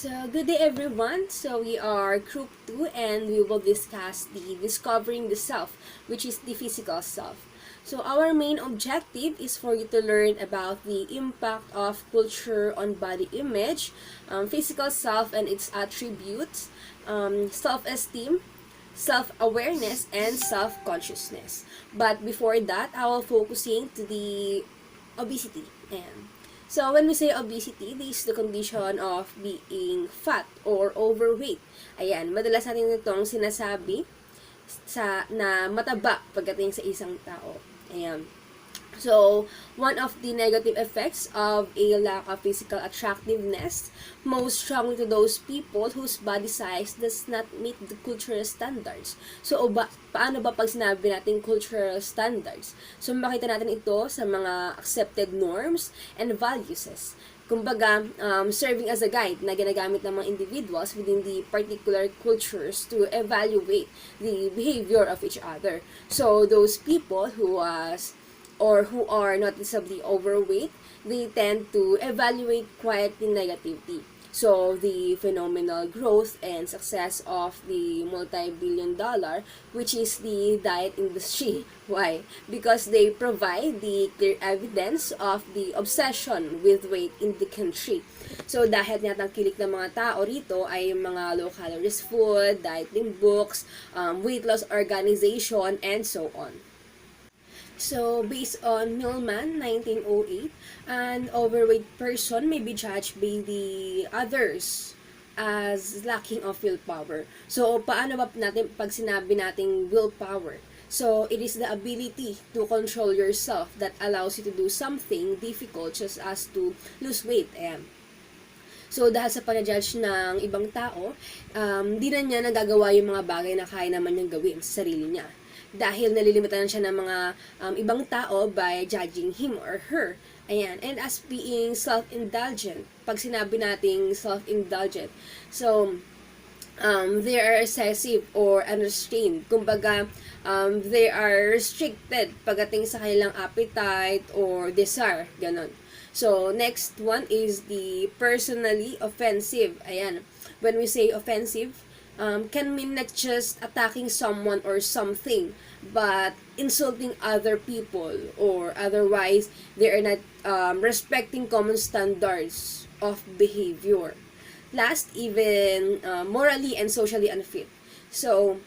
So, good day everyone. So, we are Group 2 and we will discuss the Discovering the Self, which is the physical self. So, our main objective is for you to learn about the impact of culture on body image, physical self and its attributes, self-esteem, self-awareness, and self-consciousness. But before that, I will focusing to the obesity. And so when we say obesity, this is the condition of being fat or overweight. Ayan, madalas natin itong sinasabi na mataba pagdating sa isang tao. Ayan. So, one of the negative effects of a lack of physical attractiveness most strongly to those people whose body size does not meet the cultural standards. So, paano ba pag sinabi natin cultural standards? So, makita natin ito sa mga accepted norms and values. Kumbaga, serving as a guide na ginagamit ng mga individuals within the particular cultures to evaluate the behavior of each other. So, those people who are noticeably overweight, they tend to evaluate quietly negatively. So, the phenomenal growth and success of the multi-billion dollar, which is the diet industry. Why? Because they provide the clear evidence of the obsession with weight in the country. So, dahil tinatangkilik ng mga tao rito ay mga low-calories food, dieting books, weight loss organization, and so on. So, based on Millman, 1908, an overweight person may be judged by the others as lacking of willpower. So, paano ba natin pag sinabi nating willpower? So, it is the ability to control yourself that allows you to do something difficult just as to lose weight. Ayan. So, dahil sa panajudge ng ibang tao, di na niya nagagawa yung mga bagay na kaya naman niyang gawin sa sarili niya. Dahil nalilimitanan siya ng mga ibang tao by judging him or her. Ayan. And as being self-indulgent, pag sinabi nating self-indulgent, so, they are excessive or unrestrained. Kumbaga, they are restricted pagdating sa kanilang appetite or desire. Ganon. So, next one is the personally offensive. Ayan. When we say offensive, can mean not just attacking someone or something, but insulting other people, or otherwise they are not respecting common standards of behavior. Last, even morally and socially unfit. So,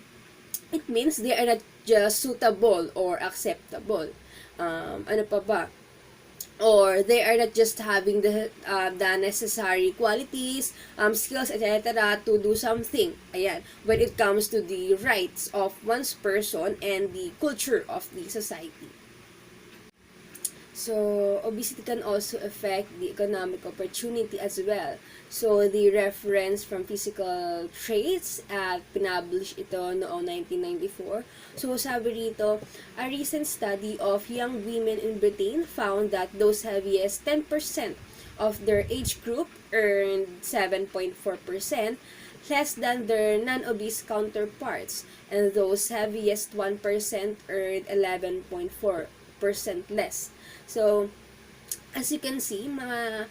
it means they are not just suitable or acceptable. Ano pa ba? Or they are not just having the necessary qualities, skills, etc. to do something. Ayan, when it comes to the rights of one's person and the culture of the society. So, obesity can also affect the economic opportunity as well. So, the reference from physical traits at pinublish ito noong 1994. So, sabi rito, a recent study of young women in Britain found that those heaviest 10% of their age group earned 7.4% less than their non-obese counterparts, and those heaviest 1% earned 11.4% less. So, as you can see, mga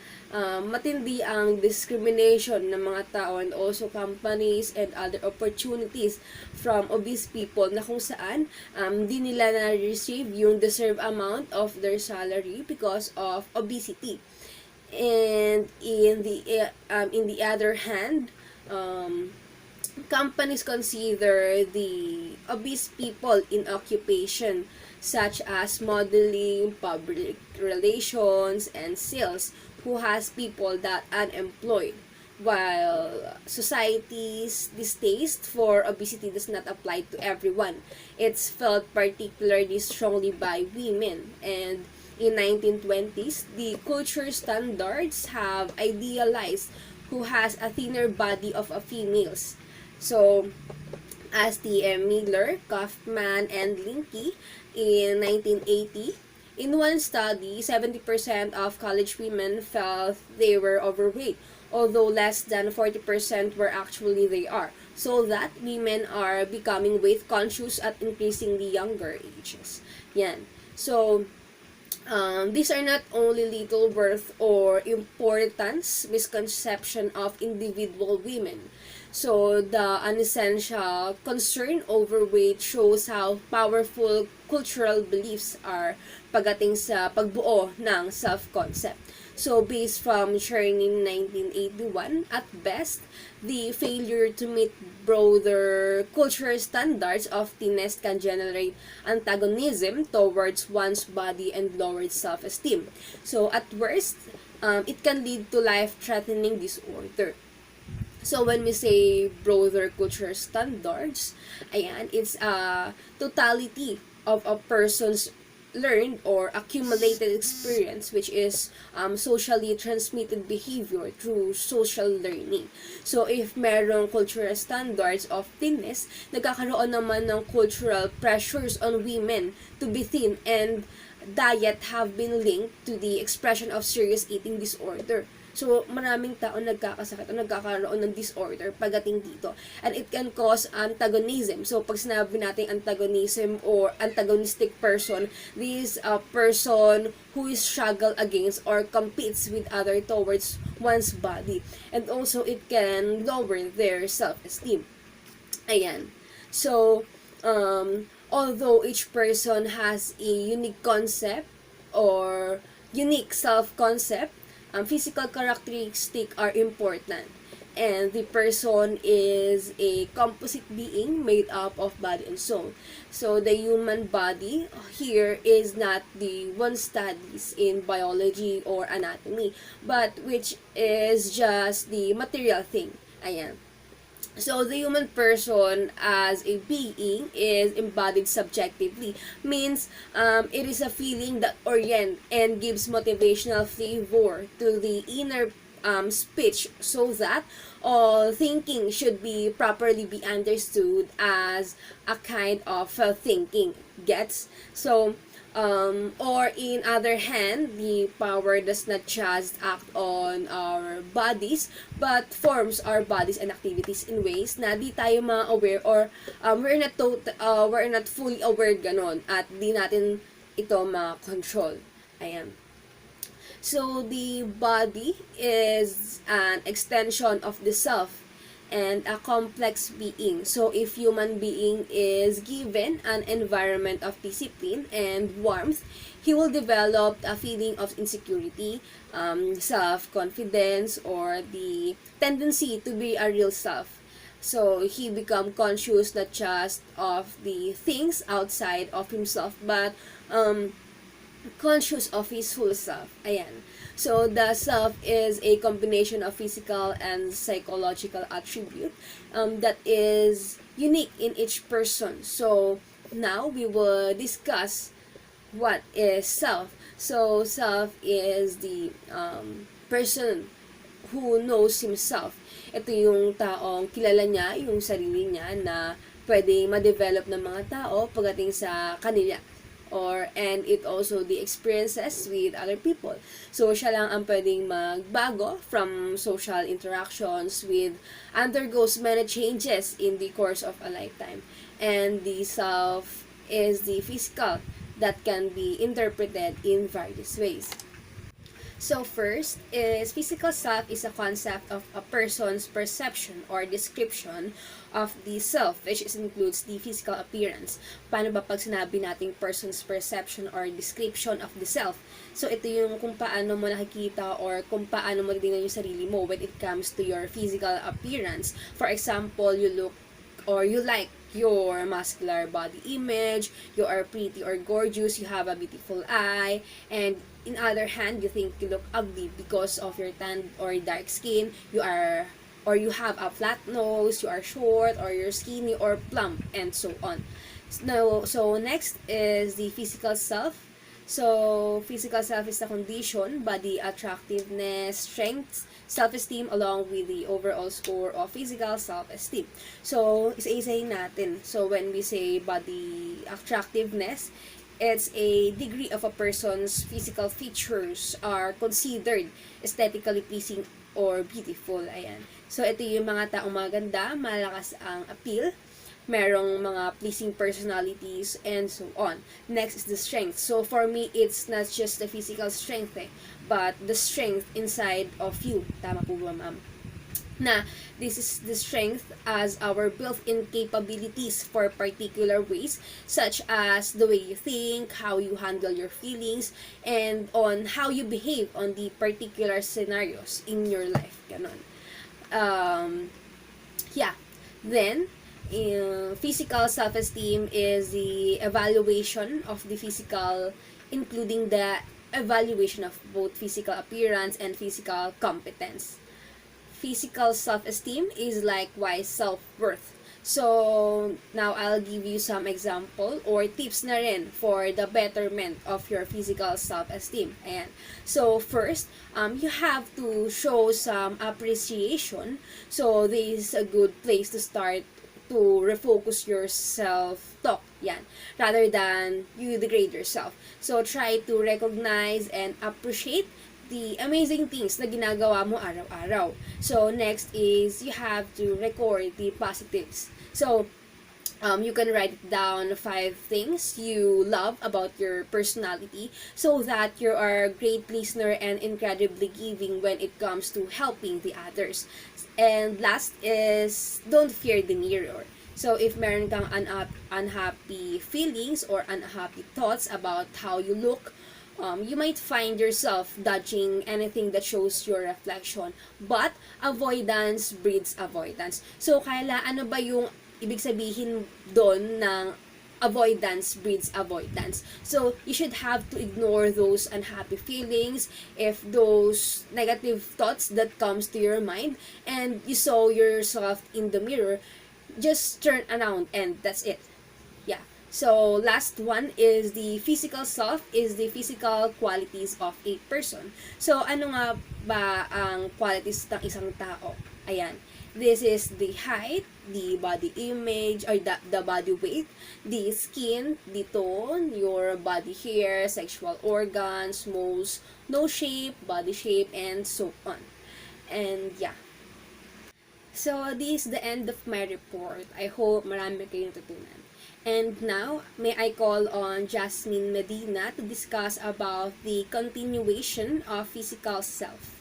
matindi ang discrimination ng mga tao and also companies and other opportunities from obese people na kung saan di nila na-receive yung deserved amount of their salary because of obesity. And in the other hand, companies consider the obese people in occupation such as modeling, public relations, and sales who has people that unemployed, while society's distaste for obesity does not apply to everyone. It's felt particularly strongly by women, and in 1920s, the culture standards have idealized who has a thinner body of a females. So, as T.M. Miller, Kaufman, and Linke in 1980, in one study, 70% of college women felt they were overweight, although less than 40% were actually they are. So that women are becoming weight conscious at increasingly younger ages. Yan. So, These are not only little worth or importance misconception of individual women. So the unessential concern over weight shows how powerful cultural beliefs are pagdating sa pagbuo ng self-concept. So based from Cherny 1981, at best, the failure to meet broader cultural standards of thinness can generate antagonism towards one's body and lowered self-esteem. So at worst, it can lead to life-threatening disorder. So when we say broader cultural standards, ayan, it's a totality of a person's learned or accumulated experience, which is socially transmitted behavior through social learning. So if merong cultural standards of thinness, nagkakaroon naman ng cultural pressures on women to be thin, and diet have been linked to the expression of serious eating disorder. So, maraming tao nagkakasakit o nagkakaroon ng disorder pagdating dito. And it can cause antagonism. So, pag sinabi natin antagonism or antagonistic person, this is a person who is struggle against or competes with other towards one's body. And also, it can lower their self-esteem. Ayan. So, although each person has a unique concept or unique self-concept, physical characteristics are important. And the person is a composite being made up of body and soul. So the human body here is not the one studies in biology or anatomy, but which is just the material thing. Ayan. So, the human person as a being is embodied subjectively. Means, it is a feeling that orients and gives motivational flavor to the inner speech, so that all thinking should be properly be understood as a kind of thinking. Gets? So, or in other hand, the power does not just act on our bodies, but forms our bodies and activities in ways na di tayo ma-aware, or we're not fully aware ganon, at di natin ito ma-control. Ayan. So, the body is an extension of the self and a complex being. So, if human being is given an environment of discipline and warmth, he will develop a feeling of insecurity, self-confidence, or the tendency to be a real self. So, he become conscious not just of the things outside of himself, but conscious of his full self. Ayan. So, the self is a combination of physical and psychological attribute that is unique in each person. So, now we will discuss what is self. So, self is the person who knows himself. Ito yung taong kilala niya yung sarili niya na pwede ma-develop ng mga tao pagdating sa kanila, and it also the experiences with other people. So, siya lang ang pwedeng magbago from social interactions with undergoes many changes in the course of a lifetime. And the self is the physical that can be interpreted in various ways. So first is physical self is a concept of a person's perception or description of the self, which includes the physical appearance. Paano ba pag sinabi nating person's perception or description of the self? So ito yung kung paano mo nakikita or kung paano mo tingnan yung sarili mo when it comes to your physical appearance. For example, you look or you like your muscular body image, you are pretty or gorgeous, you have a beautiful eye, and in other hand, you think you look ugly because of your tan or dark skin, you have a flat nose, you are short, or you're skinny or plump, and so on. So next is the physical self. So, physical self is the condition, body attractiveness, strength, self-esteem, along with the overall score of physical self-esteem. So, isa-isahin natin. So, when we say body attractiveness, it's a degree of a person's physical features are considered aesthetically pleasing or beautiful. Ayan. So, ito yung mga taong maganda, malakas ang appeal, merong mga pleasing personalities, and so on. Next is the strength. So for me, it's not just the physical strength but the strength inside of you. Tama po ba, ma'am? Na this is the strength as our built-in capabilities for particular ways, such as the way you think, how you handle your feelings, and on how you behave on the particular scenarios in your life. Ganon. Um, yeah. Then, physical self-esteem is the evaluation of the physical, including the evaluation of both physical appearance and physical competence. Physical self-esteem is likewise self-worth. So, now I'll give you some example or tips na rin for the betterment of your physical self-esteem. Ayan. So, first, you have to show some appreciation. So, this is a good place to start to refocus your self-talk. Yan. Rather than you degrade yourself. So, try to recognize and appreciate the amazing things na ginagawa mo araw-araw. So, next is you have to record the positives. So, you can write down 5 things you love about your personality so that you are a great listener and incredibly giving when it comes to helping the others. And last is don't fear the mirror. So, if meron kang unhappy feelings or unhappy thoughts about how you look, you might find yourself dodging anything that shows your reflection. But, avoidance breeds avoidance. So, ano ba yung ibig sabihin doon ng avoidance breeds avoidance? So, you should have to ignore those unhappy feelings, if those negative thoughts that comes to your mind, and you saw yourself in the mirror, just turn around and that's it. Yeah. So, last one is the physical self is the physical qualities of a person. So, ano nga ba ang qualities ng isang tao? Ayan. This is the height, the body image, or the body weight, the skin, the tone, your body hair, sexual organs, moles, nose shape, body shape, and so on. And yeah. So, this is the end of my report. I hope marami kayong natutunan. And now, may I call on Jasmine Medina to discuss about the continuation of physical self.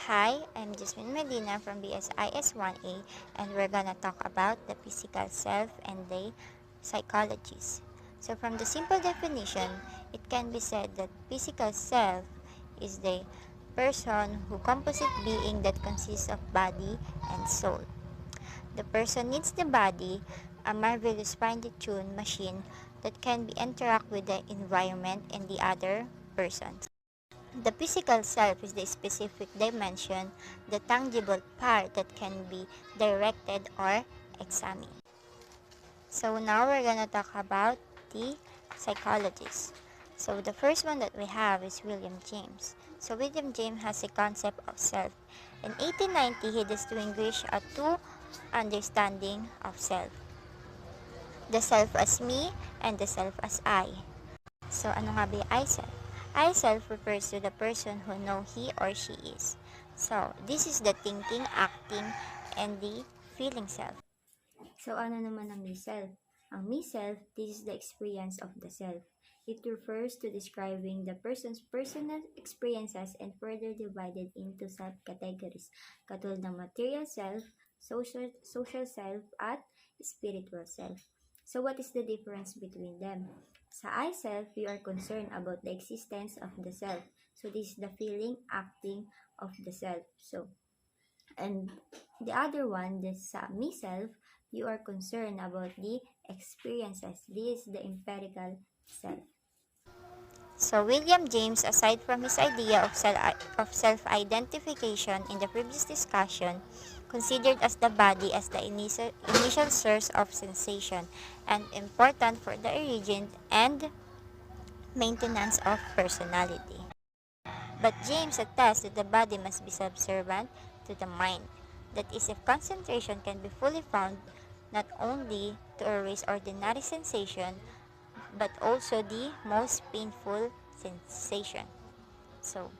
Hi, I'm Jasmine Medina from BSIS 1A, and we're gonna talk about the physical self and the psychologies. So from the simple definition, it can be said that physical self is the person who composite being that consists of body and soul. The person needs the body, a marvelous finely tuned machine that can be interact with the environment and the other persons. The physical self is the specific dimension, the tangible part that can be directed or examined. So now we're gonna talk about the psychologists. So the first one that we have is William James. So William James has a concept of self. In 1890, he distinguished two understanding of self. The self as me and the self as I. So ano nga ba yung I self? I self refers to the person who know he or she is. So this is the thinking, acting, and the feeling self. So ano naman ang me self? Ang me self, this is the experience of the self. It refers to describing the person's personal experiences and further divided into subcategories, katulad ng material self, social self, at spiritual self. So what is the difference between them? Sa I self, we are concerned about the existence of the self. So this is the feeling, acting of the self. So, and the other one, the sa me self, you are concerned about the experiences. This is the empirical self. So William James, aside from his idea of self-identification in the previous discussion, considered as the body as the initial source of sensation and important for the origin and maintenance of personality. But James attests that the body must be subservient to the mind. That is, if concentration can be fully found not only to erase ordinary sensation, but also the most painful sensation. So,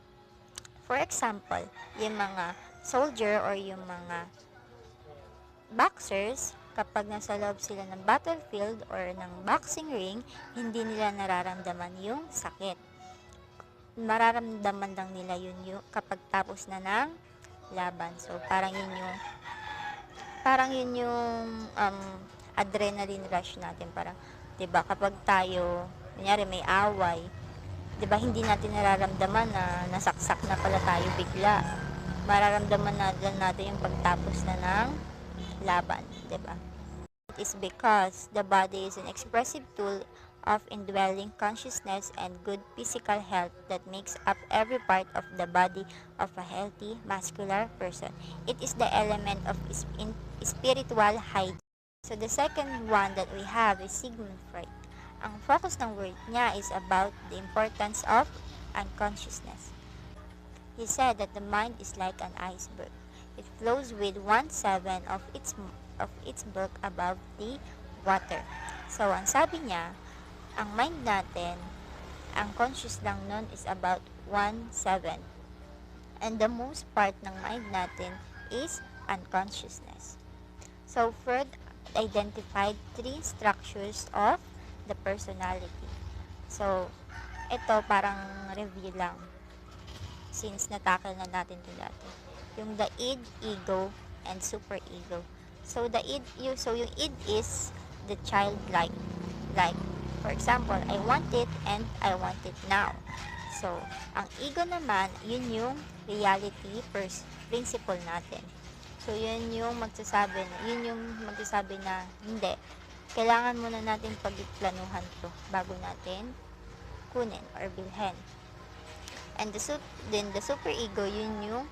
for example, yung mga soldier or yung mga boxers, Kapag nasa loob sila ng battlefield or ng boxing ring, hindi nila nararamdaman yung sakit. Mararamdaman lang nila yun yung kapag tapos na ng laban. So, parang yun yung adrenaline rush natin. Parang, 'di ba, kapag tayo, kunyari may away, 'di ba, hindi natin nararamdaman na nasaksak na pala tayo bigla. Mararamdaman na lang natin yung pagtapos na ng laban, 'di ba? It is because the body is an expressive tool of indwelling consciousness and good physical health that makes up every part of the body of a healthy muscular person. It is the element of spiritual hygiene. So the second one that we have is Sigmund Freud. Ang focus ng work niya is about the importance of unconsciousness. He said that the mind is like an iceberg. It flows with 1/7 of its bulk above the water. So, ang sabi niya, ang mind natin, ang conscious lang nun is about 1/7. And the most part ng mind natin is unconsciousness. So, Freud identified 3 structures of the personality. So, ito parang review lang. Since natakal na natin ito dati. Yung the id, ego, and superego. So, yung id is the childlike. Like, for example, I want it and I want it now. So, ang ego naman, yun yung reality principle natin. So, yun yung magsasabi na hindi. Kailangan muna natin pagplanuhan to bago natin kunin or bilhin. And the superego, yun yung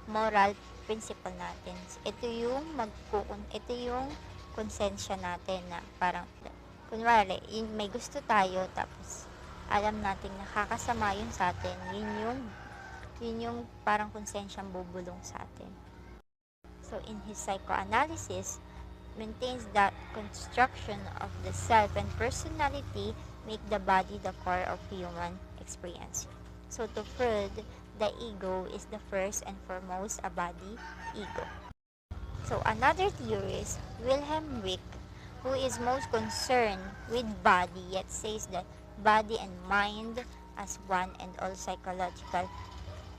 moral principle natin. Ito yung konsensya natin na parang, kunwari, may gusto tayo, tapos alam natin nakakasama yun sa atin, yun yung parang konsensyang bubulong sa atin. So, in his psychoanalysis, maintains that construction of the self and personality make the body the core of human experience. So, to Freud, the ego is the first and foremost a body ego. So, another theorist, Wilhelm Reich, who is most concerned with body yet says that body and mind as one and all psychological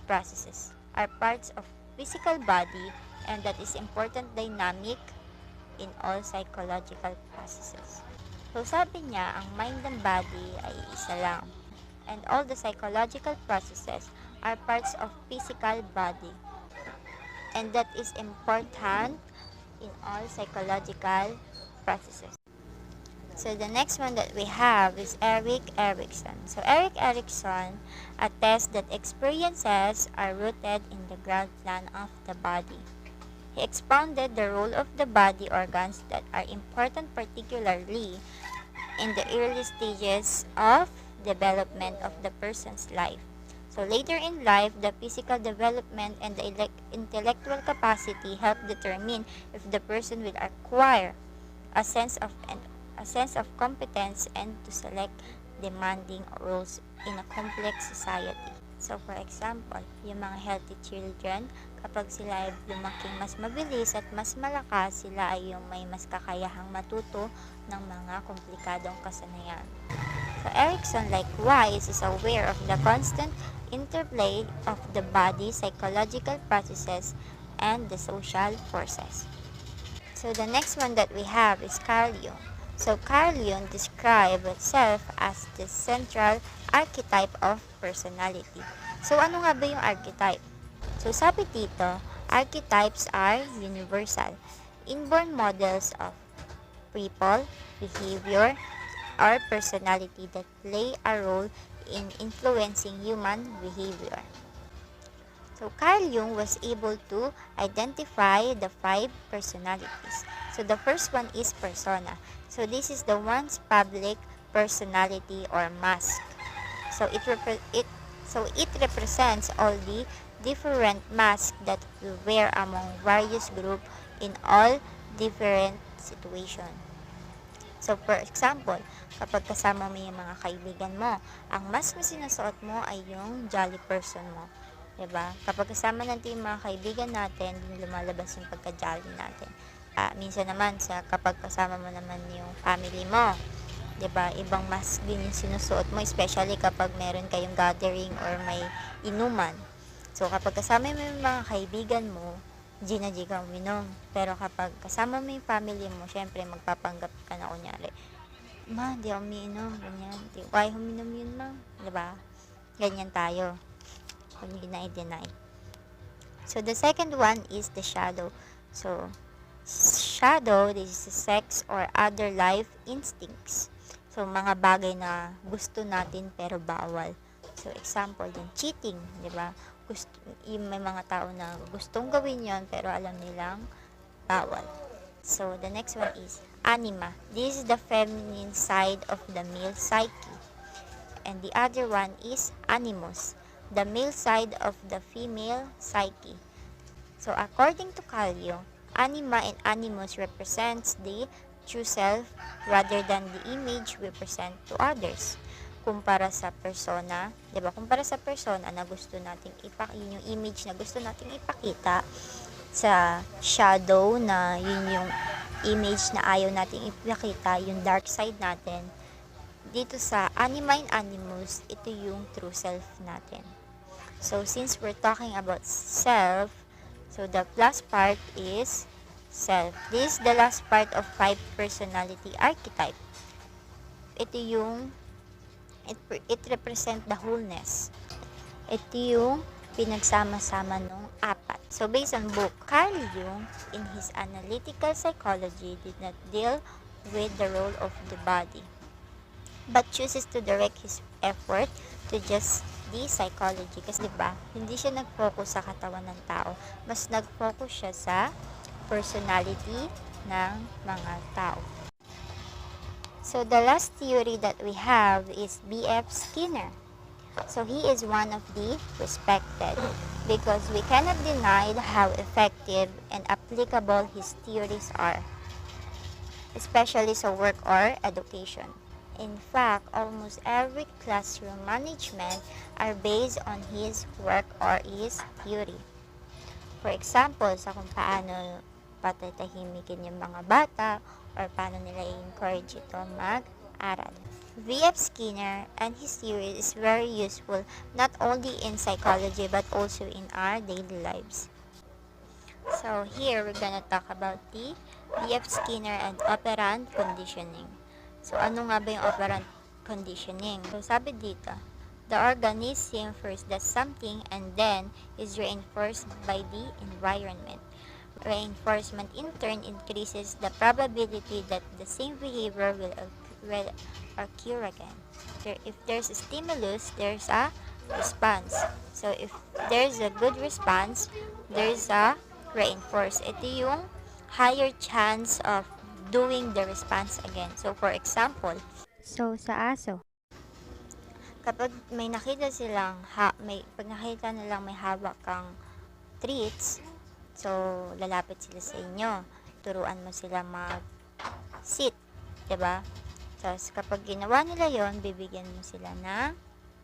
processes are parts of physical body and that is important dynamic in all psychological processes. So sabi niya, ang mind and body ay isa lang and all the psychological processes are parts of physical body and that is important in all psychological processes. So the next one that we have is Erik Erikson. So Erik Erikson attests that experiences are rooted in the ground plan of the body. He expounded the role of the body organs that are important particularly in the early stages of development of the person's life. So later in life, the physical development and the intellectual capacity help determine if the person will acquire a sense of competence and to select demanding roles in a complex society. So for example, yung mga healthy children, kapag sila ay lumaking mas mabilis at mas malakas, sila ay yung may mas kakayahang matuto ng mga komplikadong kasanayan. So Erikson likewise is aware of the constant interplay of the body, psychological processes, and the social forces. So the next one that we have is Carl Jung. So Carl Jung described self as the central archetype of personality. So ano nga ba yung archetype? So sabi dito, archetypes are universal, inborn models of people, behavior, or personality that play a role in influencing human behavior. So Carl Jung was able to identify the 5 personalities. So the first one is persona. So this is the one's public personality or mask. So it represents all the different masks that we wear among various groups in all different situations. So for example, kapag kasama mo yung mga kaibigan mo, ang mask na sinusuot mo ay yung jolly person mo. Diba? Kapag kasama natin yung mga kaibigan natin, lumalabas yung pagka-jolly natin. Minsan naman kapag kasama mo naman yung family mo, 'di ba? Ibang mask din yung sinusuot mo, especially kapag meron kayong gathering or may inuman. So kapag kasama mo yung mga kaibigan mo, G na G kang uminom. Pero kapag kasama mo yung family mo, syempre magpapanggap ka na kunyari, ma, di ako umiinom, ganyan. Why huminom yun, ma? 'Di ba? Ganyan tayo. Kung deny. So the second one is the shadow. So shadow, this is sex or other life instincts. So, mga bagay na gusto natin pero bawal. So, example din, cheating, di ba? May mga tao na gustong gawin yon pero alam nilang bawal. So, the next one is anima. This is the feminine side of the male psyche. And the other one is animus, the male side of the female psyche. So, according to Carl Jung, anima and animus represents the true self rather than the image we present to others. Kumpara sa persona, 'di ba? Kumpara sa persona na gusto nating yun yung image na gusto nating ipakita, sa shadow na yun yung image na ayaw nating ipakita, yung dark side natin. Dito sa anima and animus, ito yung true self natin. So since we're talking about self, so the last part is self. This is the last part of 5 personality archetype. Ito yung it represent the wholeness. Ito yung pinagsama-sama ng 4. So based on book, Carl Jung in his analytical psychology did not deal with the role of the body, but chooses to direct his effort to just the psychology. Kasi diba, hindi siya nag-focus sa katawan ng tao, mas nag-focus siya sa personality ng mga tao. So the last theory that we have is B.F. Skinner. So he is one of the respected because we cannot deny how effective and applicable his theories are, especially sa work or education. In fact, almost every classroom management are based on his work or his theory. For example, sa kung paano patatahimikin yung mga bata or paano nila i-encourage ito mag-aral. V.F. Skinner and his theory is very useful not only in psychology but also in our daily lives. So here we're gonna talk about the V.F. Skinner and operant conditioning. So ano nga ba yung operant conditioning? So sabi dito, the organism first does something and then is reinforced by the environment. Reinforcement in turn increases the probability that the same behavior will occur again. If there's a stimulus, there's a response. So if there's a good response, there's a reinforce. Ito yung higher chance of doing the response again. So for example, sa aso, kapag may nakita silang pag nakita nilang may hawak kang treats, so lalapit sila sa inyo, turuan mo sila mag-sit, 'di ba? Tapos kapag ginawa nila yon, bibigyan mo sila ng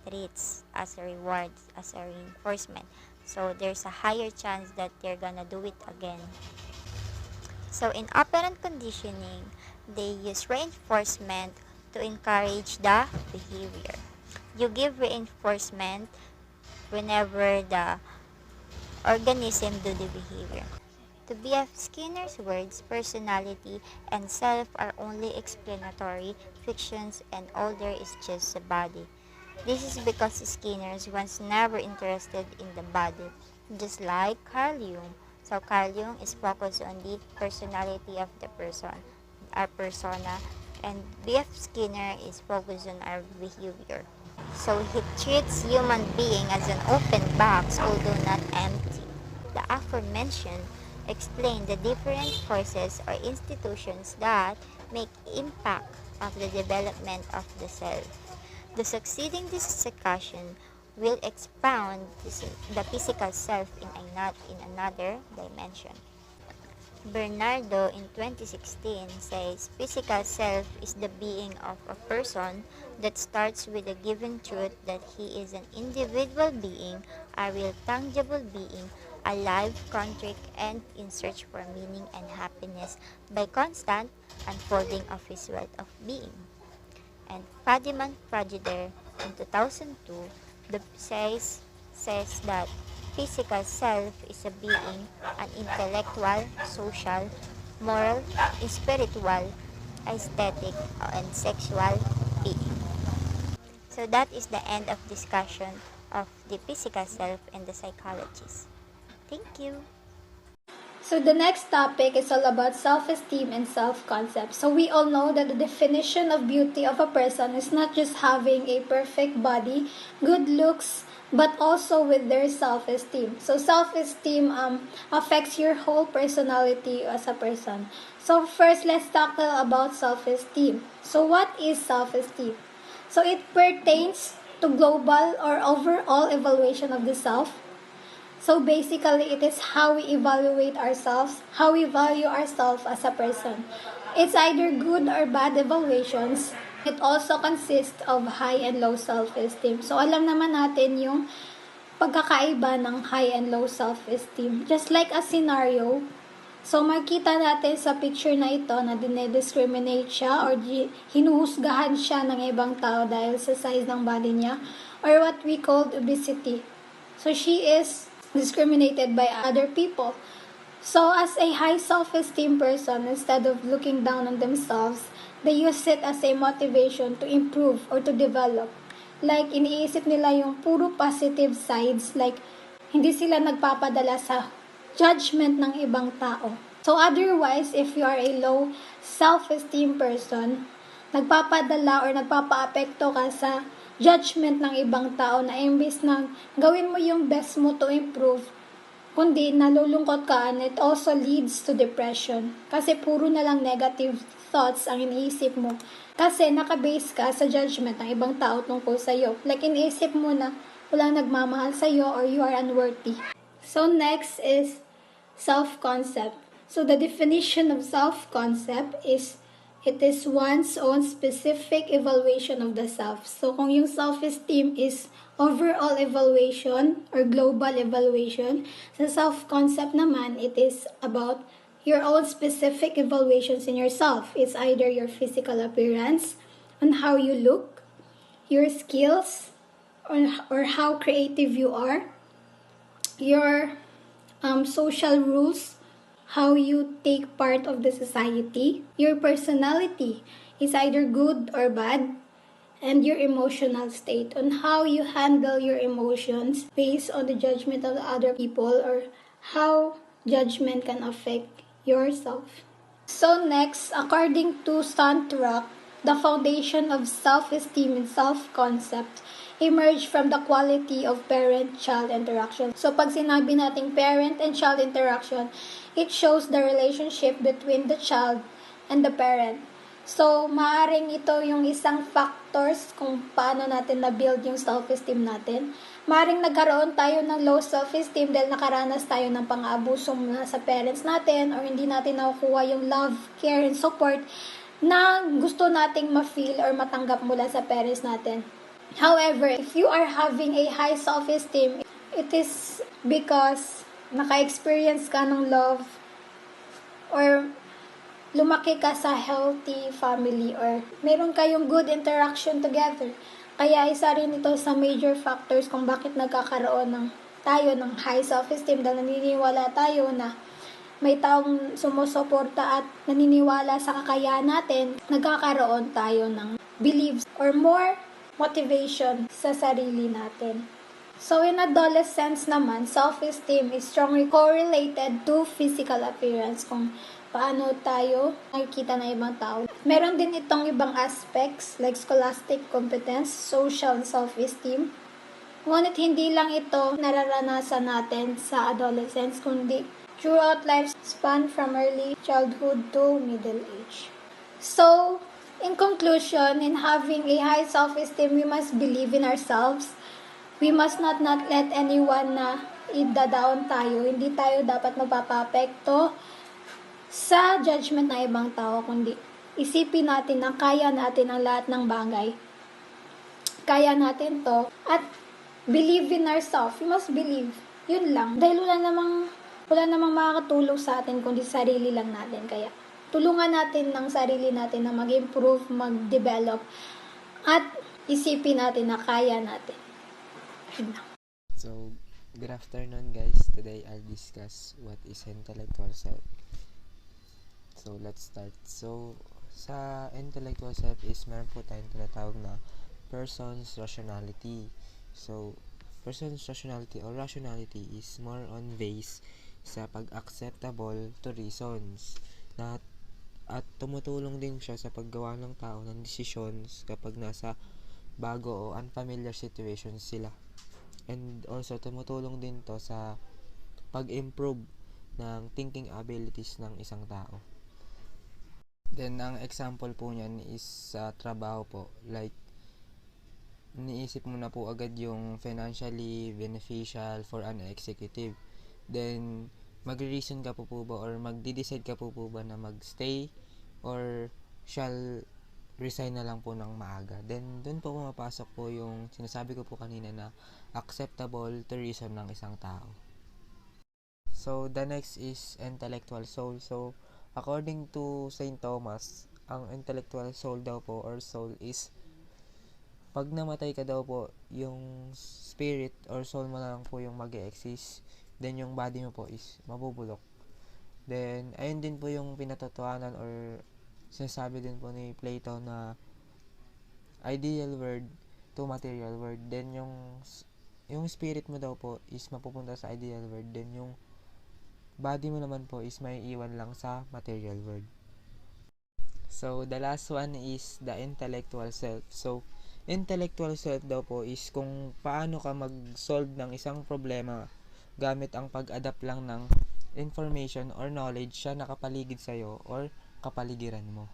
treats as a reward, as a reinforcement. So there's a higher chance that they're gonna do it again. So in operant conditioning, they use reinforcement to encourage the behavior. You give reinforcement whenever the organism do the behavior. To B.F. Skinner's words, personality and self are only explanatory fictions and all there is just the body. This is because Skinner was never interested in the body, just like Carl Jung. So Carl Jung is focused on the personality of the person, our persona, and B.F. Skinner is focused on our behavior. So he treats human being as an open box, although not empty. The aforementioned explain the different forces or institutions that make impact of the development of the self. The succeeding discussion will expound the physical self in another dimension. Bernardo in 2016 says physical self is the being of a person that starts with the given truth that he is an individual being, a real tangible being, alive, contric, and in search for meaning and happiness by constant unfolding of his wealth of being. And Fadiman Prajider in 2002 says that physical self is a being, an intellectual, social, moral, spiritual, aesthetic, and sexual being. So that is the end of discussion of the physical self and the psychologists. Thank you. So the next topic is all about self-esteem and self-concept. So we all know that the definition of beauty of a person is not just having a perfect body, good looks, but also with their self-esteem. So self-esteem affects your whole personality as a person. So first, let's talk about self-esteem. So what is self-esteem? So it pertains to global or overall evaluation of the self. So basically, it is how we evaluate ourselves, how we value ourselves as a person. It's either good or bad evaluations. It also consists of high and low self-esteem. So alam naman natin yung pagkakaiba ng high and low self-esteem. Just like a scenario, so makita natin sa picture na ito na dinediscriminate siya or hinuhusgahan siya ng ibang tao dahil sa size ng body niya or what we call obesity. So she is discriminated by other people. So as a high self-esteem person, instead of looking down on themselves, they use it as a motivation to improve or to develop. Like, iniisip nila yung puro positive sides, like, hindi sila nagpapadala sa judgment ng ibang tao. So otherwise, if you are a low self-esteem person, nagpapadala or nagpapa-apekto ka sa judgment ng ibang tao na imbis na gawin mo yung best mo to improve, kundi nalulungkot ka, and it also leads to depression. Kasi puro na lang negative thoughts ang iniisip mo. Kasi nakabase ka sa judgment ng ibang tao tungkol sa'yo. Like iniisip mo na walang nagmamahal sa'yo or you are unworthy. So next is self-concept. So the definition of self-concept is it is one's own specific evaluation of the self. So, kung yung self-esteem is overall evaluation or global evaluation, sa self-concept naman, it is about your own specific evaluations in yourself. It's either your physical appearance, on how you look, your skills, or how creative you are, your social rules, how you take part of the society, your personality is either good or bad, and your emotional state on how you handle your emotions based on the judgment of the other people or how judgment can affect yourself. So next, according to Santrak, the foundation of self-esteem and self-concept emerge from the quality of parent-child interaction. So pag sinabi nating parent and child interaction, it shows the relationship between the child and the parent. So maaaring ito yung isang factors kung paano natin na-build yung self-esteem natin. Maaaring nagkaroon tayo ng low self-esteem dahil nakaranas tayo ng pang-aabuso sa parents natin or hindi natin nakukuha yung love, care, and support na gusto nating ma-feel or matanggap mula sa parents natin. However, if you are having a high self-esteem, it is because naka-experience ka ng love or lumaki ka sa healthy family or meron kayong good interaction together. Kaya isa rin ito sa major factors kung bakit nagkakaroon tayo ng high self-esteem dahil naniniwala tayo na may taong sumusuporta at naniniwala sa kakayahan natin, nagkakaroon tayo ng beliefs or more motivation sa sarili natin. So in adolescence naman, self-esteem is strongly correlated to physical appearance, kung paano tayo nakikita ng ibang tao. Meron din itong ibang aspects like scholastic competence, social self-esteem. Ngunit hindi lang ito nararanasan natin sa adolescence, kundi throughout life span from early childhood to middle age. So, in conclusion, in having a high self-esteem, we must believe in ourselves. We must not let anyone na ida-down tayo. Hindi tayo dapat magpapapekto sa judgment ng ibang tao, kundi isipin natin na kaya natin ang lahat ng bagay. Kaya natin to. At believe in ourselves. We must believe. Yun lang. Dahil wala namang makakatulong sa atin kundi sarili lang natin. Kaya tulungan natin ng sarili natin na mag-improve, mag-develop, at isipin natin na kaya natin. Yun lang. So, good afternoon guys. Today I'll discuss what is intellectual self. So, let's start. So, sa intellectual self is meron po tayong tinatawag na person's rationality. So, person's rationality or rationality is more on base sa pag-acceptable to reasons na at tumutulong din siya sa paggawa ng tao ng decisions kapag nasa bago o unfamiliar situations sila. And also, tumutulong din to sa pag-improve ng thinking abilities ng isang tao. Then, ang example po niyan is sa trabaho po. Like, iniisip mo na po agad yung financially beneficial for an executive. Then, magre-reason ka po ba or magde-decide ka po ba na magstay or shall resign na lang po ng maaga. Then, dun po pumapasok po yung sinasabi ko po kanina na acceptable to reason ng isang tao. So, the next is intellectual soul. So, according to St. Thomas, ang intellectual soul daw po or soul is pag namatay ka daw po, yung spirit or soul mo na lang po yung mag-e-exist. Then, yung body mo po is mabubulok. Then, ayun din po yung pinatotohanan or sinasabi din po ni Plato na ideal world to material world. Then, yung spirit mo daw po is mapupunta sa ideal world. Then, yung body mo naman po is may iwan lang sa material world. So, the last one is the intellectual self. So, intellectual self daw po is kung paano ka mag-solve ng isang problema gamit ang pag-adapt lang ng information or knowledge sa nakapaligid sa'yo or kapaligiran mo.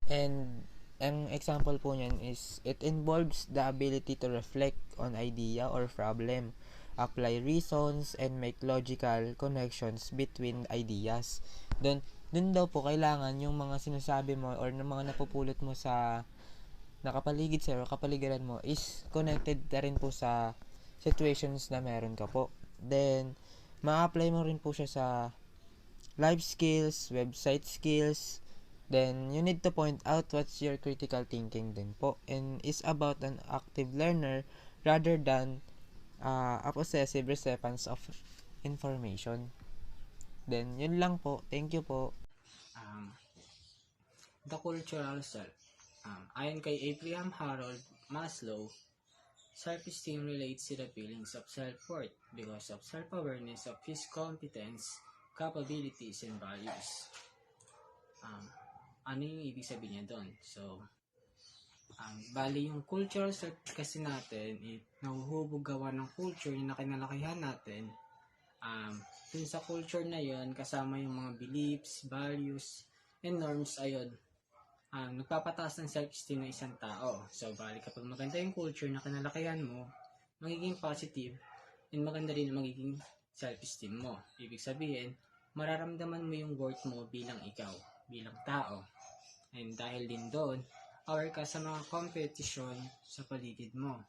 And ang example po niyan is it involves the ability to reflect on idea or problem, apply reasons, and make logical connections between ideas. Dun daw po kailangan yung mga sinasabi mo or ng mga napupulot mo sa nakapaligid sa'yo or kapaligiran mo is connected na rin po sa situations na meron ka po. Then, ma-apply mo rin po siya sa life skills, website skills. Then, you need to point out what's your critical thinking din po. And is about an active learner rather than a possessive recipients of information. Then, yun lang po. Thank you po. The cultural self. Ayon kay Abraham Harold Maslow, self-esteem relates to the feelings of self-worth because of self-awareness of his competence, capabilities, and values. Ano yung ibig sabihin niya doon? So, bali yung cultural self kasi natin, nahuhubog gawa ng culture na kinalakihan natin. Dun sa culture na yon kasama yung mga beliefs, values, and norms, ayun, nagpapataas ng self-esteem ng isang tao. So, bali kapag maganda yung culture na kinalakihan mo, magiging positive, and maganda rin ang magiging self-esteem mo. Ibig sabihin, mararamdaman mo yung worth mo bilang ikaw, bilang tao. And dahil din doon, aware ka sa mga competition sa paligid mo.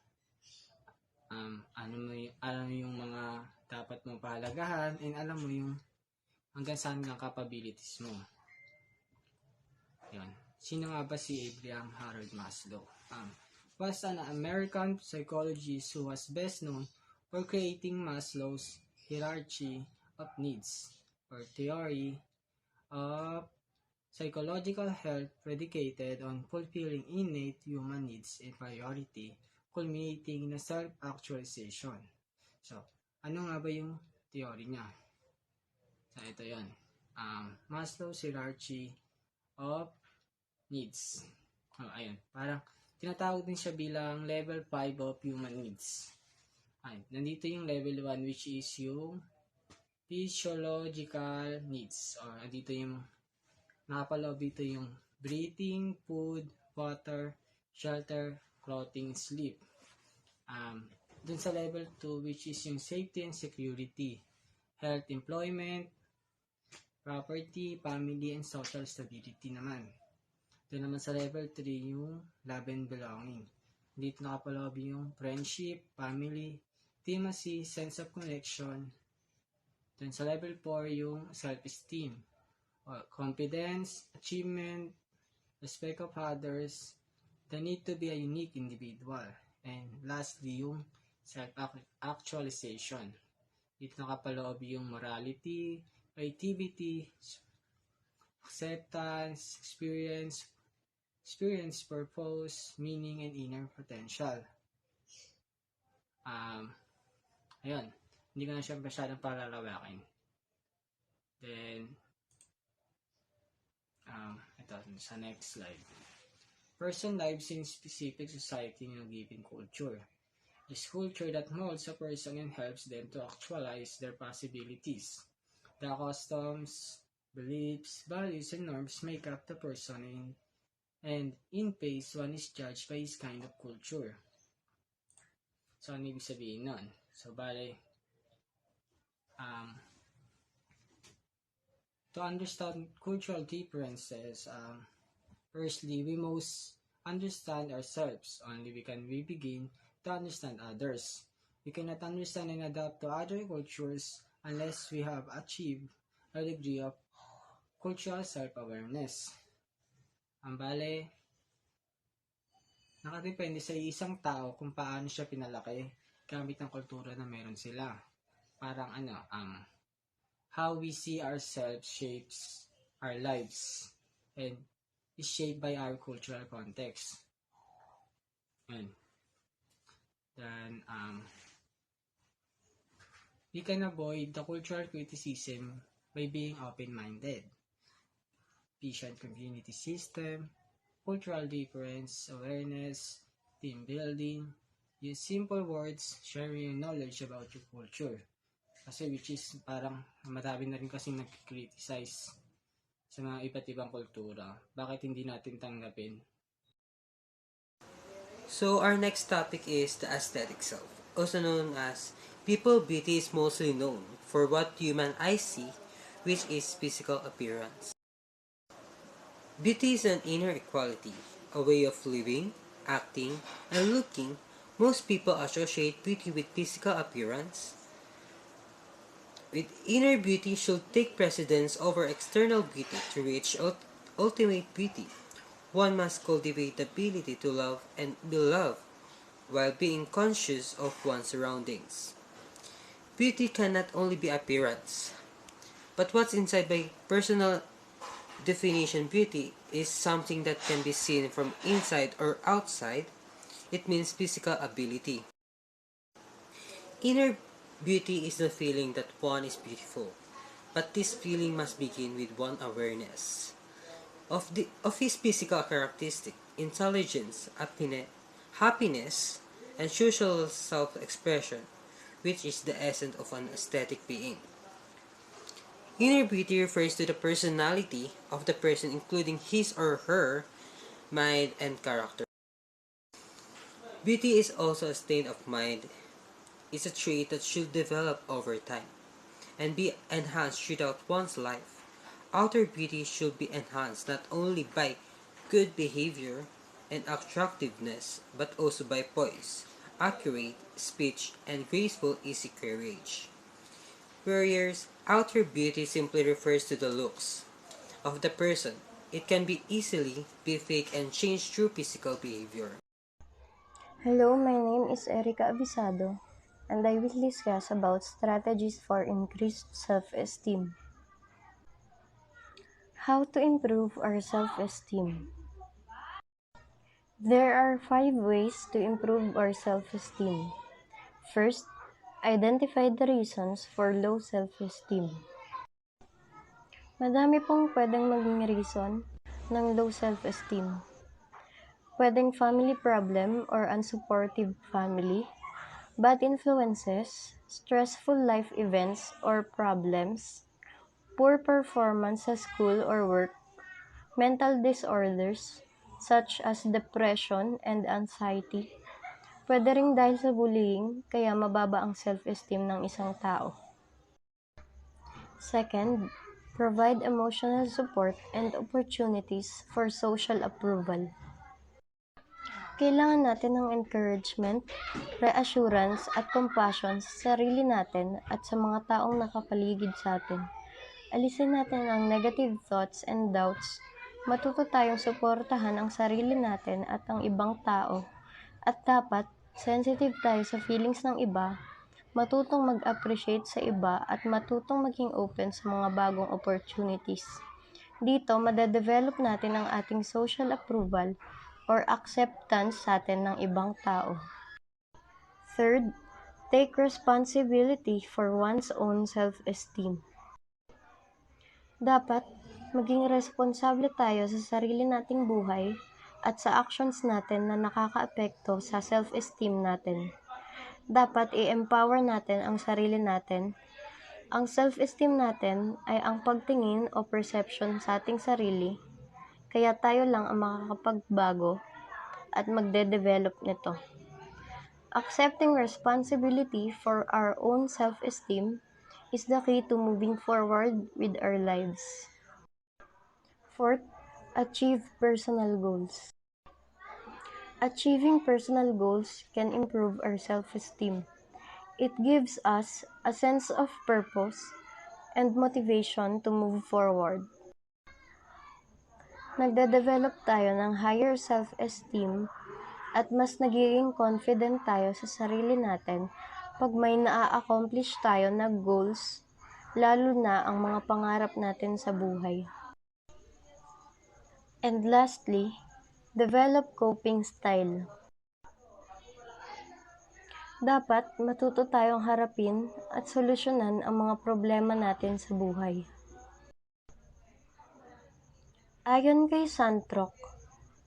Alam mo yung mga dapat mong pahalagahan, and alam mo yung hanggang saan ang capabilities mo. Yan. Sino nga ba si Abraham Harold Maslow? Was an American psychologist who was best known for creating Maslow's hierarchy of needs, or theory of psychological health predicated on fulfilling innate human needs and priority, culminating na self-actualization. So, ano nga ba yung theory niya? So, ito yun. Maslow's hierarchy of needs. Ayun. Parang tinatawag din siya bilang level 5 of human needs. Nandito yung level 1 which is yung physiological needs. Or nandito yung nakapaloob dito yung breathing, food, water, shelter, clothing, sleep. Dun sa level 2 which is yung safety and security, health, employment, property, family, and social stability naman. Doon naman sa level 3 yung love and belonging. Dito nakapaloob yung friendship, family, intimacy, sense of connection. Then sa level 4, yung self-esteem, confidence, achievement, respect of others, the need to be a unique individual. And lastly, yung self-actualization. Dito nakapaloob yung morality, creativity, acceptance, experience, purpose, meaning, and inner potential. Ayun. Hindi ko na siya masyadong palalawakin. Then, ito, sa next slide. Person lives in specific society in a given culture. This culture that molds a person and helps them to actualize their possibilities. The customs, beliefs, values, and norms make up the person and in pace one is judged by his kind of culture. So, ano ibig sabihin nun? So, bale, to understand cultural differences, firstly, we must understand ourselves. Only we begin to understand others. We cannot understand and adapt to other cultures unless we have achieved a degree of cultural self-awareness. Ang bale, nakadepende sa isang tao kung paano siya pinalaki gamit ng kultura na meron sila. Parang how we see ourselves shapes our lives and is shaped by our cultural context. And then, we can avoid the cultural criticism by being open-minded. Patient community system, cultural difference, awareness, team building, use simple words, sharing your knowledge about your culture. Kasi which is parang madami na rin kasing nag-criticize sa mga iba't ibang kultura. Bakit hindi natin tanggapin? So our next topic is the aesthetic self, also known as people beauty is mostly known for what human eyes see, which is physical appearance. Beauty is an inner equality, a way of living, acting, and looking. Most people associate beauty with physical appearance, with inner beauty should take precedence over external beauty to reach ultimate beauty. One must cultivate the ability to love and be loved while being conscious of one's surroundings. Beauty cannot only be appearance, but what's inside by personal definition. Beauty is something that can be seen from inside or outside. It means physical ability. Inner beauty is the feeling that one is beautiful, but this feeling must begin with one awareness of his physical characteristic, intelligence, happiness, and social self-expression, which is the essence of an aesthetic being. Inner beauty refers to the personality of the person, including his or her mind and character. Beauty is also a state of mind. It's a trait that should develop over time and be enhanced throughout one's life. Outer beauty should be enhanced not only by good behavior and attractiveness, but also by poise, accurate speech, and graceful, easy carriage. Whereas outer beauty simply refers to the looks of the person. It can easily be fake and changed through physical behavior. Hello, my name is Erica Avisado, and I will discuss about strategies for increased self-esteem. How to improve our self-esteem? There are 5 ways to improve our self-esteem. First, identify the reasons for low self-esteem. Madami pong pwedeng maging reason ng low self-esteem. Pwedeng family problem or unsupportive family, bad influences, stressful life events or problems, poor performance sa school or work, mental disorders such as depression and anxiety. Pwede ring dahil sa bullying, kaya mababa ang self-esteem ng isang tao. Second, provide emotional support and opportunities for social approval. Kailangan natin ng encouragement, reassurance at compassion sa sarili natin at sa mga taong nakapaligid sa atin. Alisin natin ang negative thoughts and doubts. Matuto tayong suportahan ang sarili natin at ang ibang tao. At dapat, sensitive tayo sa feelings ng iba, matutong mag-appreciate sa iba at matutong maging open sa mga bagong opportunities. Dito, madedevelop natin ang ating social approval or acceptance sa atin ng ibang tao. Third, take responsibility for one's own self-esteem. Dapat, maging responsable tayo sa sarili nating buhay at sa actions natin na nakakaapekto sa self-esteem natin. Dapat i-empower natin ang sarili natin. Ang self-esteem natin ay ang pagtingin o perception sa ating sarili, kaya tayo lang ang makakapagbago at magde-develop nito. Accepting responsibility for our own self-esteem is the key to moving forward with our lives. Fourth, achieve personal goals. Achieving personal goals can improve our self-esteem. It gives us a sense of purpose and motivation to move forward. Nagde-develop tayo ng higher self-esteem at mas nagiging confident tayo sa sarili natin pag may na-accomplish tayo na goals, lalo na ang mga pangarap natin sa buhay. And lastly, develop coping style. Dapat matuto tayong harapin at solusyonan ang mga problema natin sa buhay. Ayon kay Santrok,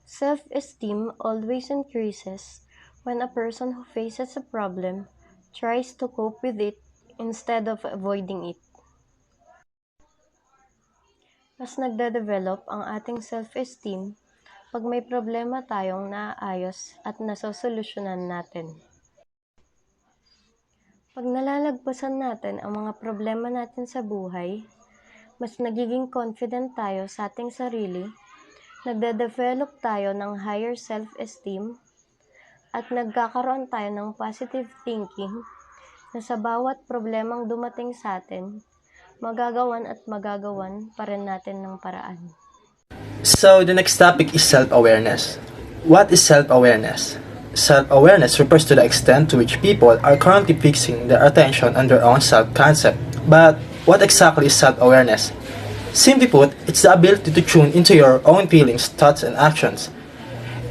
self-esteem always increases when a person who faces a problem tries to cope with it instead of avoiding it. Mas nagde-develop ang ating self-esteem pag may problema tayong naaayos at nasosolusyonan natin. Pag nalalagpasan natin ang mga problema natin sa buhay, mas nagiging confident tayo sa ating sarili, nagde-develop tayo ng higher self-esteem, at nagkakaroon tayo ng positive thinking na sa bawat problemang dumating sa atin, magagawan pa rin natin ng paraan. So, the next topic is self-awareness. What is self-awareness? Self-awareness refers to the extent to which people are currently fixing their attention on their own self-concept. But what exactly is self-awareness? Simply put, it's the ability to tune into your own feelings, thoughts, and actions.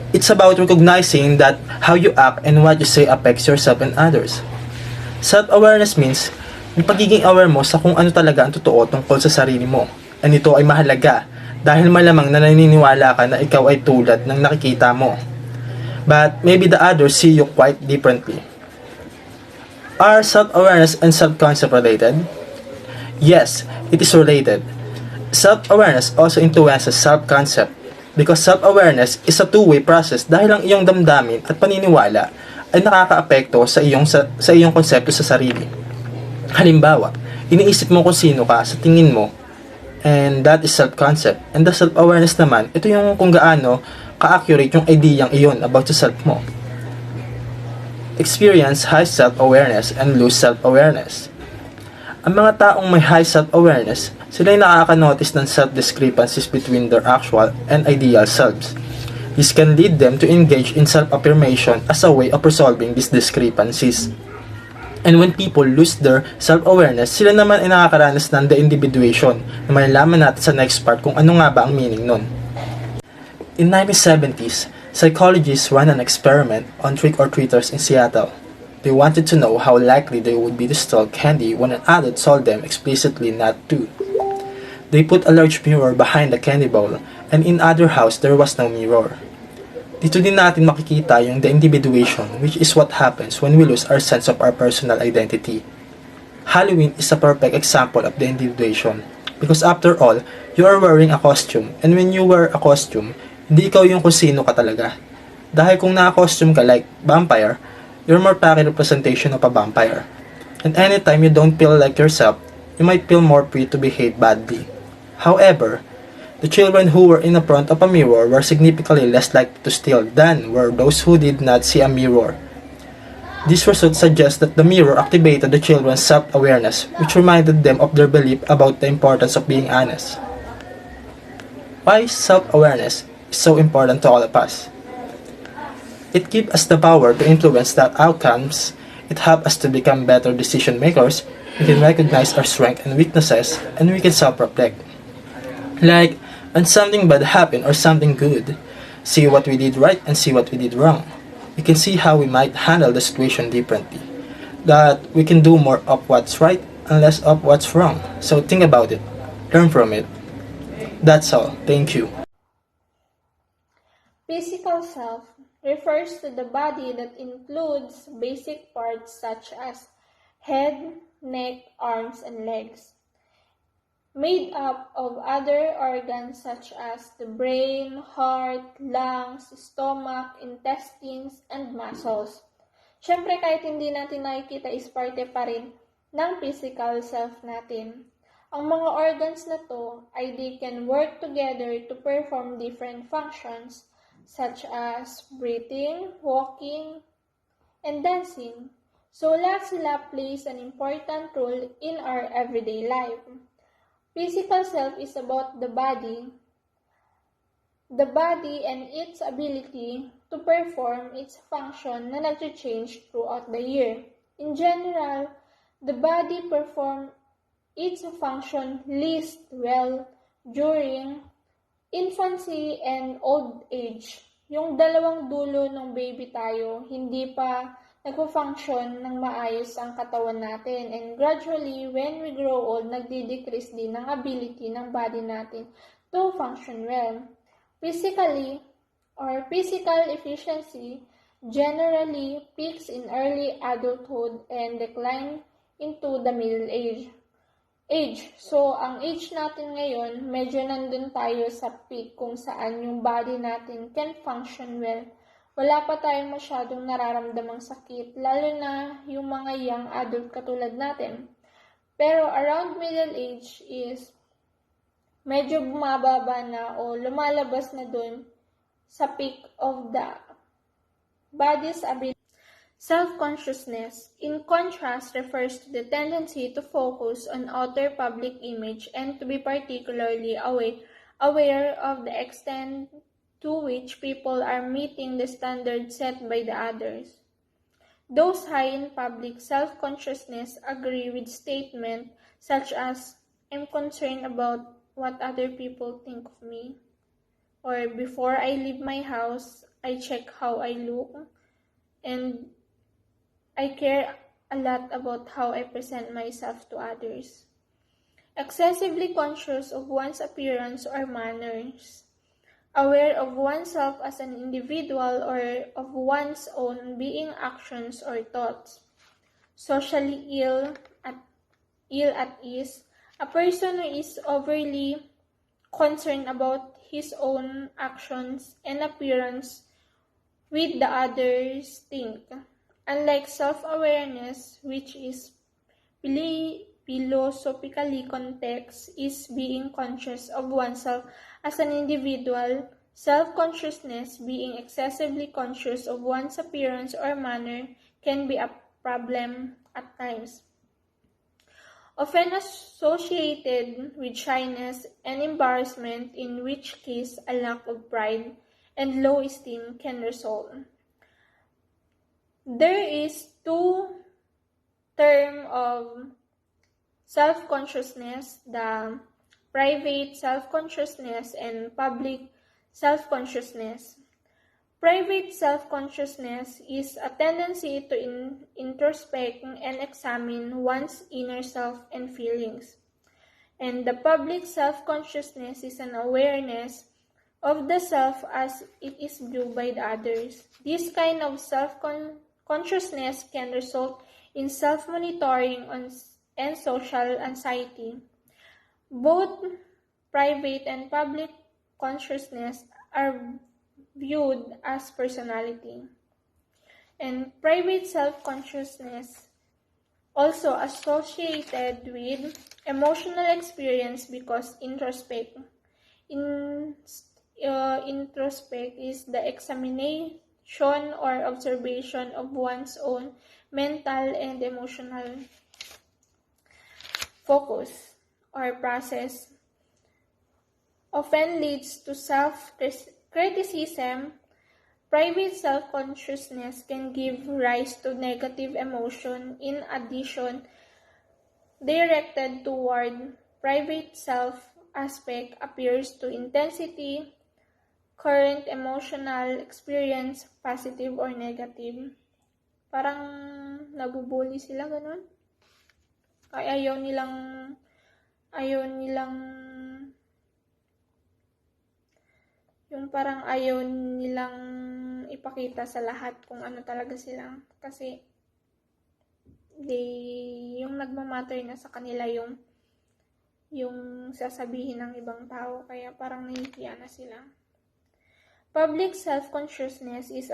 It's about recognizing that how you act and what you say affects yourself and others. Self-awareness means yung pagiging aware mo sa kung ano talaga ang totoo tungkol sa sarili mo. And ito ay mahalaga dahil malamang na naniniwala ka na ikaw ay tulad ng nakikita mo. But maybe the others see you quite differently. Are self-awareness and self-concept related? Yes, it is related. Self-awareness also influences self-concept because self-awareness is a two-way process dahil ang iyong damdamin at paniniwala ay nakakaapekto sa iyong konsepto sa sarili. Halimbawa, iniisip mo kung sino ka sa tingin mo, and that is self-concept. And the self-awareness naman, ito yung kung gaano ka-accurate yung ideyang iyon about sa self mo. Experience high self-awareness and low self-awareness. Ang mga taong may high self-awareness, sila ay nakaka-notice ng self-discrepancies between their actual and ideal selves. This can lead them to engage in self-affirmation as a way of resolving these discrepancies. And when people lose their self-awareness, sila naman ay nakakaranas ng de-individuation na malalaman natin sa next part kung ano nga ba ang meaning nun. In 1970s, psychologists ran an experiment on trick-or-treaters in Seattle. They wanted to know how likely they would be to steal candy when an adult told them explicitly not to. They put a large mirror behind the candy bowl, and in other house there was no mirror. Dito din natin makikita yung de-individuation, which is what happens when we lose our sense of our personal identity. Halloween is a perfect example of de-individuation, because after all, you are wearing a costume, and when you wear a costume, hindi ikaw yung kung sino ka talaga. Dahil kung naka-costume ka like vampire, you're more accurate representation of a vampire. And anytime you don't feel like yourself, you might feel more free to behave badly. However, The children who were in front of a mirror were significantly less likely to steal than were those who did not see a mirror. This result suggests that the mirror activated the children's self-awareness, which reminded them of their belief about the importance of being honest. Why self-awareness is so important to all of us? It gives us the power to influence the outcomes. It helps us to become better decision makers. We can recognize our strengths and weaknesses, and we can self-reflect. Like, when something bad happened or something good, see what we did right and see what we did wrong. We can see how we might handle the situation differently. That we can do more of what's right and less of what's wrong. So think about it. Learn from it. That's all. Thank you. Physical self refers to the body that includes basic parts such as head, neck, arms, and legs, made up of other organs such as the brain, heart, lungs, stomach, intestines, and muscles. Siyempre, kahit hindi natin nakikita is parte pa rin ng physical self natin. Ang mga organs na to ay they can work together to perform different functions such as breathing, walking, and dancing. So lahat sila plays an important role in our everyday life. Physical self is about the body and its ability to perform its function na nag-change throughout the year. In general, the body performs its function least well during infancy and old age. Yung dalawang dulo ng baby tayo, hindi pa nagpo-function ng maayos ang katawan natin. And gradually, when we grow old, nagdi-decrease din ang ability ng body natin to function well. Physically, or physical efficiency generally peaks in early adulthood and decline into the middle age. So, ang age natin ngayon, medyo nandun tayo sa peak kung saan yung body natin can function well. Wala pa tayong masyadong nararamdamang sakit, lalo na yung mga young adult katulad natin. Pero around middle age is medyo bumababa na o lumalabas na dun sa peak of the body's ability. Self-consciousness, in contrast, refers to the tendency to focus on outer public image and to be particularly aware of the extent to which people are meeting the standards set by the others. Those high in public self-consciousness agree with statements such as, "I'm concerned about what other people think of me," or "Before I leave my house, I check how I look," and "I care a lot about how I present myself to others." Excessively conscious of one's appearance or manners, aware of oneself as an individual or of one's own being, actions, or thoughts. Socially ill at ease, a person who is overly concerned about his own actions and appearance with the others think. Unlike self-awareness, which is philosophically context, is being conscious of oneself as an individual, self-consciousness, being excessively conscious of one's appearance or manner, can be a problem at times. Often associated with shyness and embarrassment, in which case a lack of pride and low esteem can result. There is two terms of self-consciousness, the private self-consciousness and public self-consciousness. Private self-consciousness is a tendency to introspect and examine one's inner self and feelings. And the public self-consciousness is an awareness of the self as it is viewed by the others. This kind of self-consciousness can result in self-monitoring and social anxiety. Both private and public consciousness are viewed as personality. And private self-consciousness also associated with emotional experience because introspect. In, introspect is the examination or observation of one's own mental and emotional focus or process. Often leads to self-criticism. Private self-consciousness can give rise to negative emotion. In addition, directed toward private self aspect appears to intensity, current emotional experience, positive or negative. Parang nabubuli sila, ganun. Ay ayaw nilang, yung parang ayaw nilang ipakita sa lahat kung ano talaga sila. Kasi, yung nagmamatter na sa kanila yung sasabihin ng ibang tao. Kaya parang nahihiya na sila. Public self-consciousness is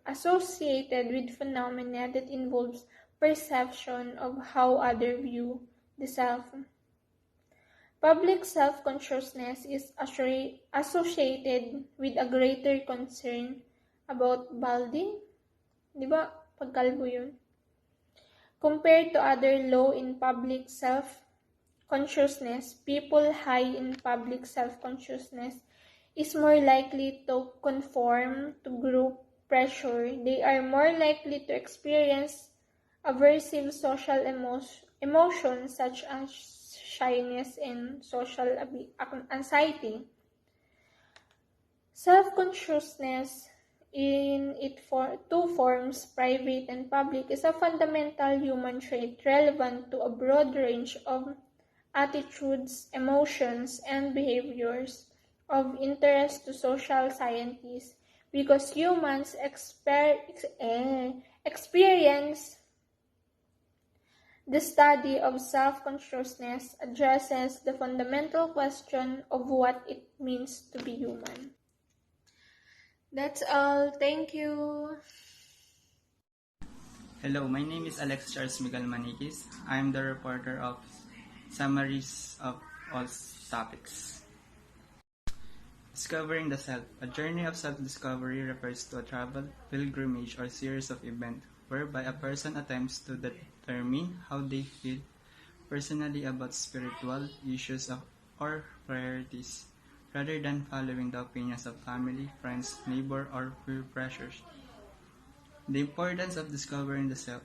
associated with phenomena that involves perception of how others view the self. Public self-consciousness is associated with a greater concern about balding. Di ba? Pagkalbo yun. Compared to other low in public self-consciousness, people high in public self-consciousness is more likely to conform to group pressure. They are more likely to experience aversive social emotions such as shyness and social anxiety. Self-consciousness in two forms, private and public, is a fundamental human trait relevant to a broad range of attitudes, emotions, and behaviors of interest to social scientists because humans experience. The study of self-consciousness addresses the fundamental question of what it means to be human. That's all. Thank you. Hello, my name is Alex Charles Miguel Maniquis. I am the reporter of Summaries of All Topics. Discovering the Self. A journey of self-discovery refers to a travel, pilgrimage, or series of events whereby a person attempts to determine how they feel personally about spiritual issues or priorities, rather than following the opinions of family, friends, neighbor, or peer pressures. The importance of discovering the self.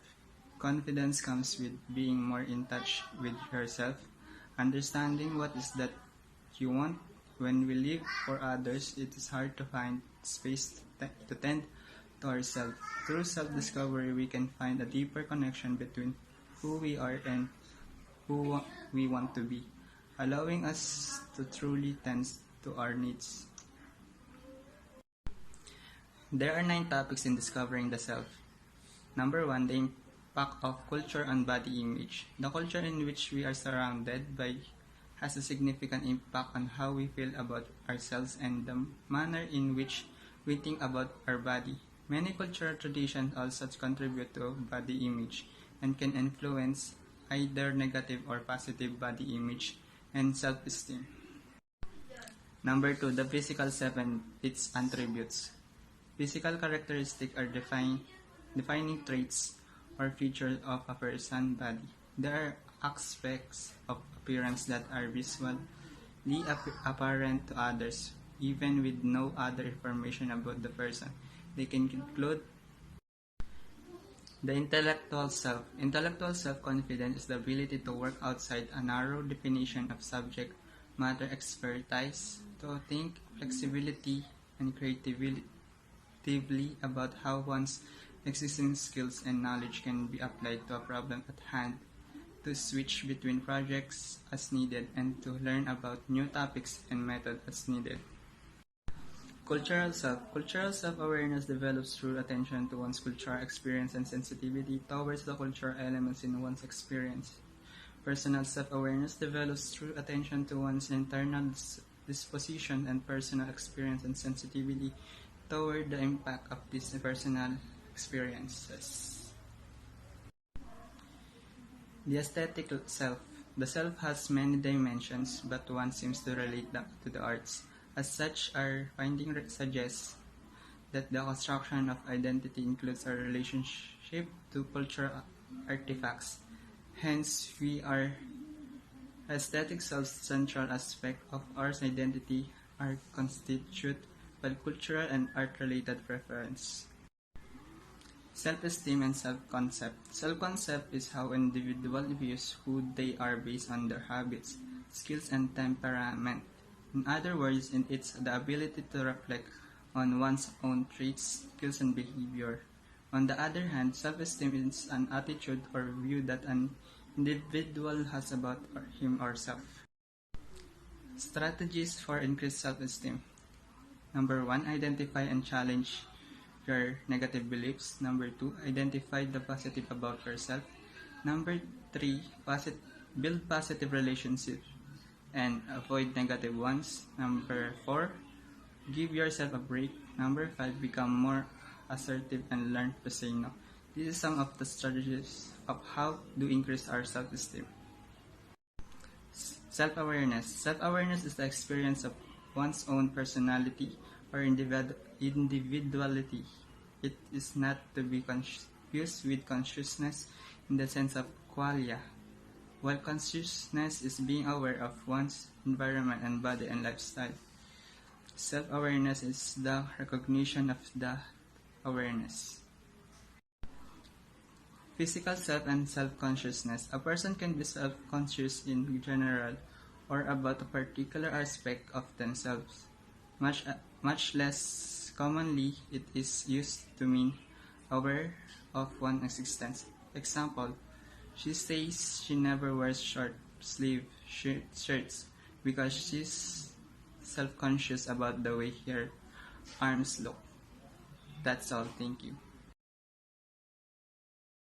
Confidence comes with being more in touch with yourself, understanding what is that you want. When we live for others, it is hard to find space to tend to ourselves. Through self-discovery, we can find a deeper connection between who we are and who we want to be, allowing us to truly tend to our needs. There are 9 topics in discovering the self. Number 1, the impact of culture on body image. The culture in which we are surrounded by has a significant impact on how we feel about ourselves and the manner in which we think about our body. Many cultural traditions also contribute to body image and can influence either negative or positive body image and self-esteem. Number 2, the physical self and its attributes. Physical characteristics are defining traits or features of a person's body. There are aspects of appearance that are visually apparent to others, even with no other information about the person. They can include the intellectual self. Intellectual self-confidence is the ability to work outside a narrow definition of subject matter expertise, to think flexibility and creatively about how one's existing skills and knowledge can be applied to a problem at hand, to switch between projects as needed, and to learn about new topics and methods as needed. Cultural self. Cultural self-awareness develops through attention to one's cultural experience and sensitivity towards the cultural elements in one's experience. Personal self-awareness develops through attention to one's internal disposition and personal experience and sensitivity toward the impact of these personal experiences. The aesthetic self. The self has many dimensions, but one seems to relate to the arts. As such, our finding suggests that the construction of identity includes our relationship to cultural artifacts. Hence, aesthetics self central aspect of our identity are constitute by cultural and art-related preference. Self-esteem and self-concept. Self-concept is how individuals views who they are based on their habits, skills, and temperament. In other words, it's the ability to reflect on one's own traits, skills, and behavior. On the other hand, self-esteem is an attitude or view that an individual has about him or herself. Strategies for increased self-esteem. Number 1, identify and challenge your negative beliefs. Number 2, identify the positive about yourself. Number 3, build positive relationships and avoid negative ones. Number 4, give yourself a break. Number 5, become more assertive and learn to say no. This is some of the strategies of how to increase our self-esteem. Self-awareness. Self-awareness is the experience of one's own personality or individuality. It is not to be confused with consciousness in the sense of qualia. While consciousness is being aware of one's environment and body and lifestyle, self-awareness is the recognition of the awareness. Physical self and self-consciousness. A person can be self-conscious in general or about a particular aspect of themselves. Much less commonly, it is used to mean aware of one's existence. Example, she says she never wears short-sleeve shirts because she's self-conscious about the way her arms look. That's all. Thank you.